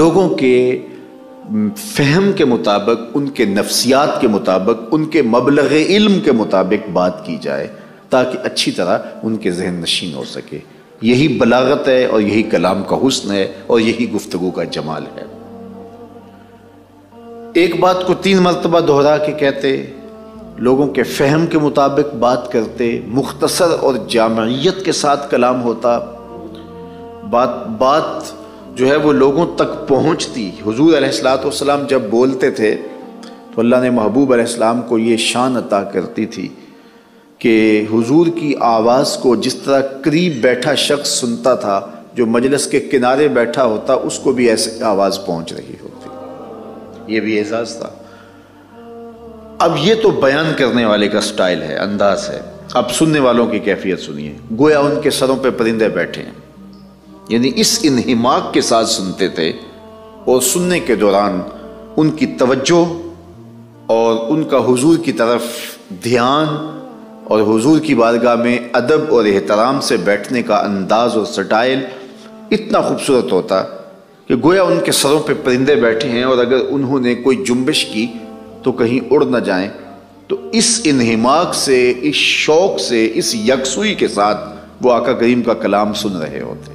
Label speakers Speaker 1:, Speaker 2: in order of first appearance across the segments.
Speaker 1: لوگوں کے فہم کے مطابق، ان کے نفسیات کے مطابق، ان کے مبلغ علم کے مطابق بات کی جائے تاکہ اچھی طرح ان کے ذہن نشین ہو سکے۔ یہی بلاغت ہے اور یہی کلام کا حسن ہے اور یہی گفتگو کا جمال ہے۔ ایک بات کو 3 مرتبہ دہرا کے کہتے، لوگوں کے فہم کے مطابق بات کرتے، مختصر اور جامعیت کے ساتھ کلام ہوتا، بات جو ہے وہ لوگوں تک پہنچتی۔ حضور علیہ السلام جب بولتے تھے تو اللہ نے محبوب علیہ السلام کو یہ شان عطا کرتی تھی کہ حضور کی آواز کو جس طرح قریب بیٹھا شخص سنتا تھا، جو مجلس کے کنارے بیٹھا ہوتا اس کو بھی ایسے آواز پہنچ رہی ہوتی۔ یہ بھی اعزاز تھا۔ اب یہ تو بیان کرنے والے کا سٹائل ہے، انداز ہے۔ اب سننے والوں کی کیفیت سنیے، گویا ان کے سروں پہ پرندے بیٹھے ہیں، یعنی اس انہماک کے ساتھ سنتے تھے، اور سننے کے دوران ان کی توجہ اور ان کا حضور کی طرف دھیان اور حضور کی بارگاہ میں ادب اور احترام سے بیٹھنے کا انداز اور سٹائل اتنا خوبصورت ہوتا کہ گویا ان کے سروں پہ پرندے بیٹھے ہیں، اور اگر انہوں نے کوئی جنبش کی تو کہیں اڑ نہ جائیں۔ تو اس انہماک سے، اس شوق سے، اس یکسوئی کے ساتھ وہ آقا کریم کا کلام سن رہے ہوتے۔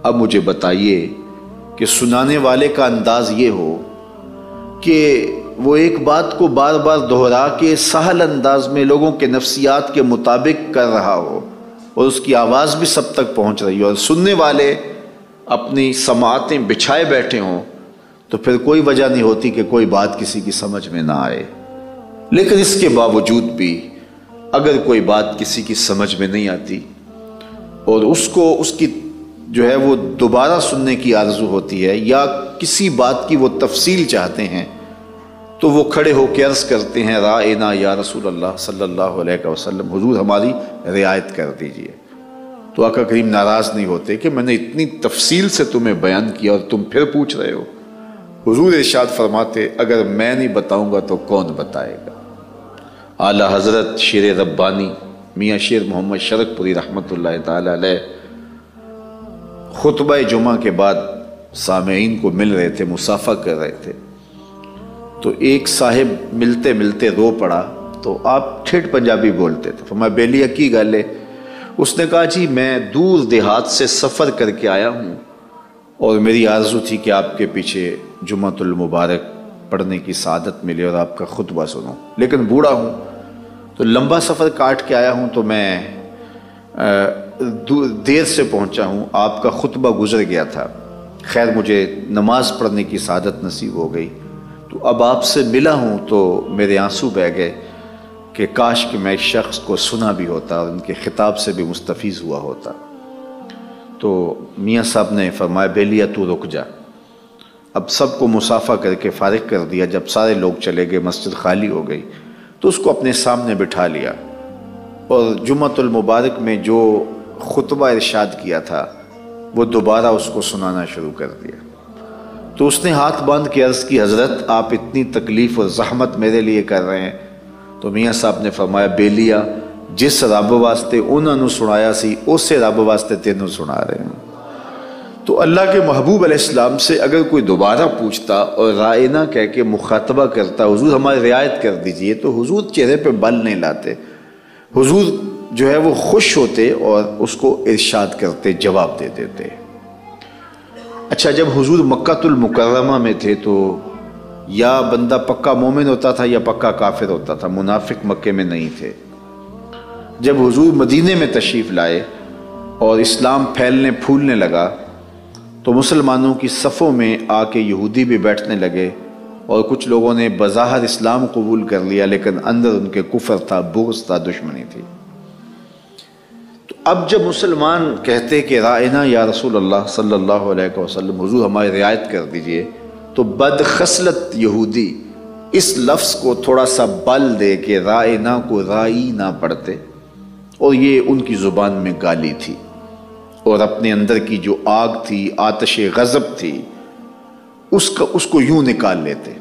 Speaker 1: اب مجھے بتائیے کہ سنانے والے کا انداز یہ ہو کہ وہ ایک بات کو بار بار دہرا کے سہل انداز میں لوگوں کے نفسیات کے مطابق کر رہا ہو، اور اس کی آواز بھی سب تک پہنچ رہی ہو، اور سننے والے اپنی سماعتیں بچھائے بیٹھے ہوں، تو پھر کوئی وجہ نہیں ہوتی کہ کوئی بات کسی کی سمجھ میں نہ آئے۔ لیکن اس کے باوجود بھی اگر کوئی بات کسی کی سمجھ میں نہیں آتی اور اس کی جو ہے وہ دوبارہ سننے کی آرزو ہوتی ہے، یا کسی بات کی وہ تفصیل چاہتے ہیں، تو وہ کھڑے ہو کے عرض کرتے ہیں، رائنا یا رسول اللہ صلی اللہ علیہ وسلم، حضور ہماری رعایت کر دیجئے۔ تو آقا کریم ناراض نہیں ہوتے کہ میں نے اتنی تفصیل سے تمہیں بیان کیا اور تم پھر پوچھ رہے ہو۔ حضور ارشاد فرماتے، اگر میں نہیں بتاؤں گا تو کون بتائے گا؟ اعلی حضرت شیر ربانی میاں شیر محمد شرک پوری رحمۃ اللہ تعالی علیہ خطبہ جمعہ کے بعد سامعین کو مل رہے تھے، مصافحہ کر رہے تھے، تو ایک صاحب ملتے ملتے رو پڑا۔ تو آپ ٹھیٹ پنجابی بولتے تھے، فرمایا بیلیا کی گل ہے؟ اس نے کہا جی میں دور دیہات سے سفر کر کے آیا ہوں، اور میری آرزو تھی کہ آپ کے پیچھے جمعۃ المبارک پڑھنے کی سعادت ملے اور آپ کا خطبہ سنوں، لیکن بوڑھا ہوں تو لمبا سفر کاٹ کے آیا ہوں، تو میں دیر سے پہنچا ہوں، آپ کا خطبہ گزر گیا تھا، خیر مجھے نماز پڑھنے کی سعادت نصیب ہو گئی، تو اب آپ سے ملا ہوں تو میرے آنسو بہہ گئے کہ کاش کہ میں اس شخص کو سنا بھی ہوتا اور ان کے خطاب سے بھی مستفیض ہوا ہوتا۔ تو میاں صاحب نے فرمایا بیلیا تو رک جا۔ اب سب کو مصافحہ کر کے فارغ کر دیا، جب سارے لوگ چلے گئے، مسجد خالی ہو گئی، تو اس کو اپنے سامنے بٹھا لیا، اور جمعۃ المبارک میں جو خطبہ ارشاد کیا تھا وہ دوبارہ اس کو سنانا شروع کر دیا۔ تو اس نے ہاتھ باندھ کے عرض کی، حضرت آپ اتنی تکلیف اور زحمت میرے لیے کر رہے ہیں؟ تو میاں صاحب نے فرمایا بیلیا جس رب واسطے انہوں نے سنایا سی اسے رب واسطے تینوں سنا رہے ہیں۔ تو اللہ کے محبوب علیہ السلام سے اگر کوئی دوبارہ پوچھتا اور رائنا کہہ کے مخاطبہ کرتا، حضور ہماری رعایت کر دیجئے، تو حضور چہرے پہ بل نہیں لاتے، حضور جو ہے وہ خوش ہوتے اور اس کو ارشاد کرتے، جواب دے دیتے۔ اچھا جب حضور مکہ المکرمہ میں تھے تو یا بندہ پکا مومن ہوتا تھا یا پکا کافر ہوتا تھا، منافق مکے میں نہیں تھے۔ جب حضور مدینے میں تشریف لائے اور اسلام پھیلنے پھولنے لگا تو مسلمانوں کی صفوں میں آ کے یہودی بھی بیٹھنے لگے، اور کچھ لوگوں نے بظاہر اسلام قبول کر لیا لیکن اندر ان کے کفر تھا، بغض تھا، دشمنی تھی۔ تو اب جب مسلمان کہتے کہ رائنا یا رسول اللہ صلی اللہ علیہ وسلم، حضور ہماری رعایت کر دیجئے، تو بدخصلت یہودی اس لفظ کو تھوڑا سا بل دے کے رائنا کو رائی نہ پڑھتے، اور یہ ان کی زبان میں گالی تھی، اور اپنے اندر کی جو آگ تھی، آتش غضب تھی، اس کو یوں نکال لیتے۔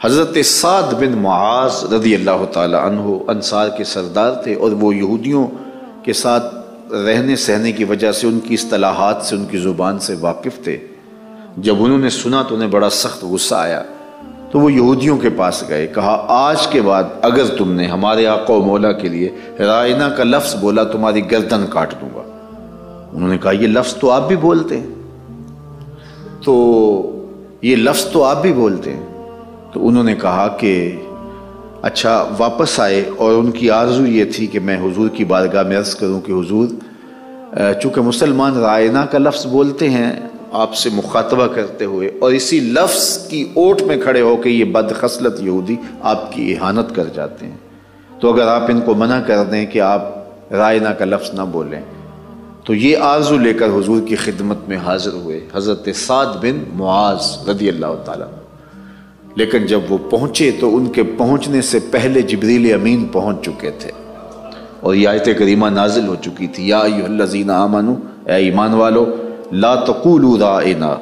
Speaker 1: حضرت سعد بن معاذ رضی اللہ تعالی عنہ انصار کے سردار تھے، اور وہ یہودیوں کے ساتھ رہنے سہنے کی وجہ سے ان کی اصطلاحات سے، ان کی زبان سے واقف تھے۔ جب انہوں نے سنا تو انہیں بڑا سخت غصہ آیا، تو وہ یہودیوں کے پاس گئے، کہا آج کے بعد اگر تم نے ہمارے آقا و مولا کے لیے رائنا کا لفظ بولا تمہاری گردن کاٹ دوں گا۔ انہوں نے کہا یہ لفظ تو آپ بھی بولتے ہیں، تو یہ لفظ تو آپ بھی بولتے ہیں۔ تو انہوں نے کہا کہ اچھا، واپس آئے اور ان کی آرزو یہ تھی کہ میں حضور کی بارگاہ میں عرض کروں کہ حضور چونکہ مسلمان رائنا کا لفظ بولتے ہیں آپ سے مخاطبہ کرتے ہوئے، اور اسی لفظ کی اوٹ میں کھڑے ہو کے یہ بد خصلت یہودی آپ کی اہانت کر جاتے ہیں، تو اگر آپ ان کو منع کر دیں کہ آپ رائنا کا لفظ نہ بولیں، تو یہ آرزو لے کر حضور کی خدمت میں حاضر ہوئے حضرت سعد بن معاذ رضی اللہ تعالیٰ۔ لیکن جب وہ پہنچے تو ان کے پہنچنے سے پہلے جبریل امین پہنچ چکے تھے اور یہ آیت کریمہ نازل ہو چکی تھی، یا ایھا الذین آمنوا، اے ایمان والو، لا تقولوا رائنا،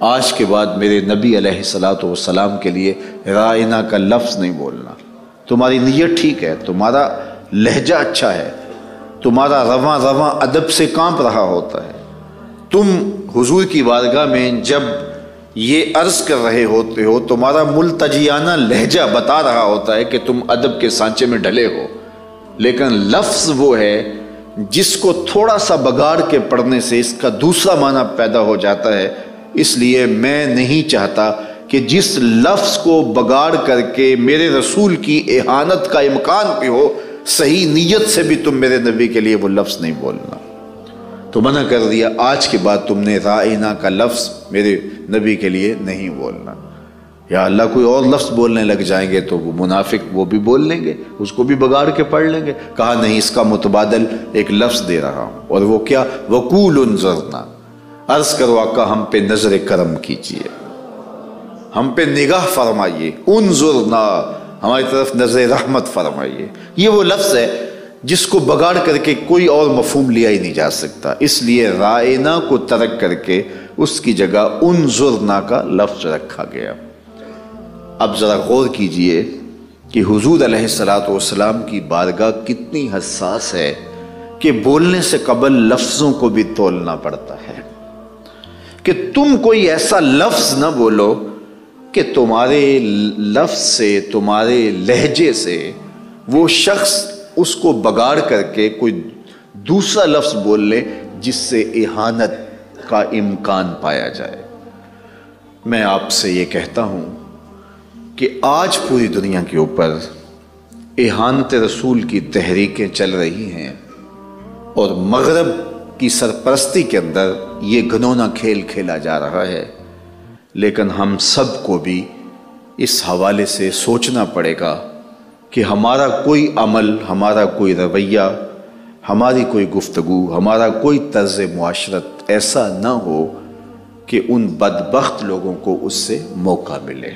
Speaker 1: آج کے بعد میرے نبی علیہ الصلوۃ والسلام کے لیے رائنا کا لفظ نہیں بولنا۔ تمہاری نیت ٹھیک ہے، تمہارا لہجہ اچھا ہے، تمہارا رواں رواں ادب سے کانپ رہا ہوتا ہے، تم حضور کی بارگاہ میں جب یہ عرض کر رہے ہوتے ہو تمہارا ملتجیانہ لہجہ بتا رہا ہوتا ہے کہ تم ادب کے سانچے میں ڈھلے ہو، لیکن لفظ وہ ہے جس کو تھوڑا سا بگاڑ کے پڑھنے سے اس کا دوسرا معنی پیدا ہو جاتا ہے۔ اس لیے میں نہیں چاہتا کہ جس لفظ کو بگاڑ کر کے میرے رسول کی اہانت کا امکان بھی ہو، صحیح نیت سے بھی تم میرے نبی کے لیے وہ لفظ نہیں بولنا۔ تو منع کر دیا، آج کے بعد تم نے رائنا کا لفظ میرے نبی کے لیے نہیں بولنا۔ یا اللہ کوئی اور لفظ بولنے لگ جائیں گے تو وہ منافق وہ بھی بول لیں گے، اس کو بھی بگاڑ کے پڑھ لیں گے۔ کہا نہیں، اس کا متبادل ایک لفظ دے رہا ہوں، اور وہ کیا؟ وَقُولُ انظرنا، عرض کرو آقا ہم پہ نظر کرم کیجئے، ہم پہ نگاہ فرمائیے، انظرنا، ہماری طرف نظر رحمت فرمائیے۔ یہ وہ لفظ ہے جس کو بگاڑ کر کے کوئی اور مفہوم لیا ہی نہیں جا سکتا، اس لیے رائنا کو ترک کر کے اس کی جگہ انظرنا کا لفظ رکھا گیا۔ اب ذرا غور کیجئے کہ حضور علیہ الصلوۃ والسلام کی بارگاہ کتنی حساس ہے کہ بولنے سے قبل لفظوں کو بھی تولنا پڑتا ہے، کہ تم کوئی ایسا لفظ نہ بولو کہ تمہارے لفظ سے، تمہارے لہجے سے وہ شخص اس کو بگاڑ کر کے کوئی دوسرا لفظ بول لے جس سے اہانت کا امکان پایا جائے۔ میں آپ سے یہ کہتا ہوں کہ آج پوری دنیا کے اوپر اہانت رسول کی تحریکیں چل رہی ہیں، اور مغرب کی سرپرستی کے اندر یہ گھنونا کھیل کھیلا جا رہا ہے، لیکن ہم سب کو بھی اس حوالے سے سوچنا پڑے گا کہ ہمارا کوئی عمل، ہمارا کوئی رویہ، ہماری کوئی گفتگو، ہمارا کوئی طرز معاشرت ایسا نہ ہو کہ ان بدبخت لوگوں کو اس سے موقع ملے۔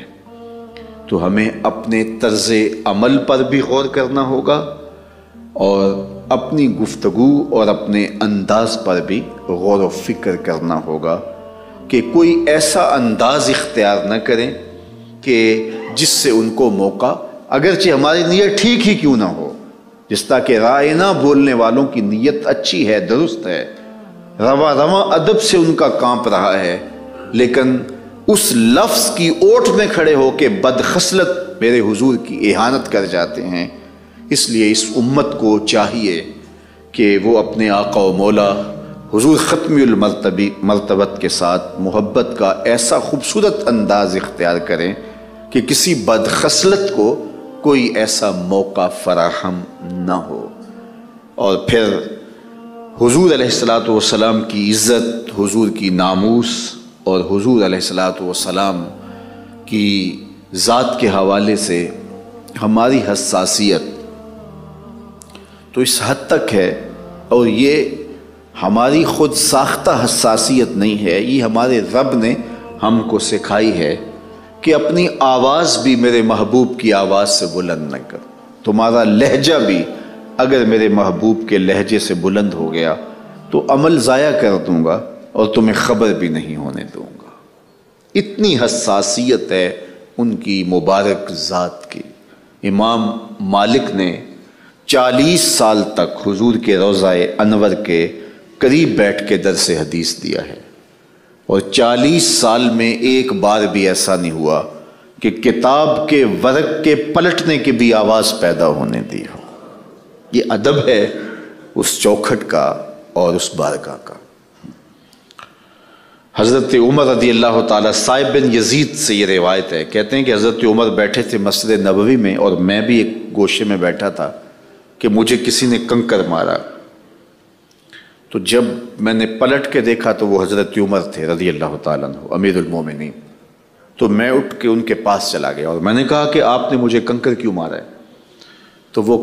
Speaker 1: تو ہمیں اپنے طرز عمل پر بھی غور کرنا ہوگا، اور اپنی گفتگو اور اپنے انداز پر بھی غور و فکر کرنا ہوگا کہ کوئی ایسا انداز اختیار نہ کریں کہ جس سے ان کو موقع، اگرچہ ہماری نیت ٹھیک ہی کیوں نہ ہو، جس طرح کہ رائنا بولنے والوں کی نیت اچھی ہے، درست ہے، رواں رواں ادب سے ان کا کانپ رہا ہے، لیکن اس لفظ کی اوٹ میں کھڑے ہو کے بدخصلت میرے حضور کی اہانت کر جاتے ہیں۔ اس لیے اس امت کو چاہیے کہ وہ اپنے آقا و مولا حضور ختمی المرتبت کے ساتھ محبت کا ایسا خوبصورت انداز اختیار کریں کہ کسی بدخصلت کو کوئی ایسا موقع فراہم نہ ہو، اور پھر حضور علیہ الصلوۃ والسلام کی عزت، حضور کی ناموس اور حضور علیہ الصلوۃ والسلام کی ذات کے حوالے سے ہماری حساسیت تو اس حد تک ہے، اور یہ ہماری خود ساختہ حساسیت نہیں ہے، یہ ہمارے رب نے ہم کو سکھائی ہے کہ اپنی آواز بھی میرے محبوب کی آواز سے بلند نہ کر۔ تمہارا لہجہ بھی اگر میرے محبوب کے لہجے سے بلند ہو گیا تو عمل ضائع کر دوں گا اور تمہیں خبر بھی نہیں ہونے دوں گا۔ اتنی حساسیت ہے ان کی مبارک ذات کی۔ امام مالک نے 40 سال تک حضور کے روضہ انور کے قریب بیٹھ کے درس حدیث دیا ہے، اور 40 سال میں ایک بار بھی ایسا نہیں ہوا کہ کتاب کے ورق کے پلٹنے کی بھی آواز پیدا ہونے دی ہو۔ یہ ادب ہے اس چوکھٹ کا اور اس بارگاہ کا۔ حضرت عمر رضی اللہ تعالیٰ، صائب بن یزید سے یہ روایت ہے، کہتے ہیں کہ حضرت عمر بیٹھے تھے مسجد نبوی میں اور میں بھی ایک گوشے میں بیٹھا تھا کہ مجھے کسی نے کنکر مارا، تو جب میں نے پلٹ کے دیکھا تو وہ حضرت عمر تھے رضی اللہ تعالیٰ عنہ، امیر المومنین۔ تو میں اٹھ کے ان کے پاس چلا گیا اور میں نے کہا کہ آپ نے مجھے کنکر کیوں مارا ہے؟ تو وہ